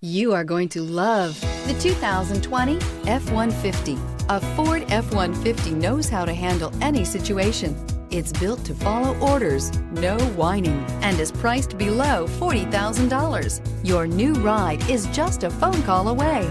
You are going to love the 2020 F-150. A Ford F-150 knows how to handle any situation. It's built to follow orders, no whining, and is priced below $40,000. Your new ride is just a phone call away.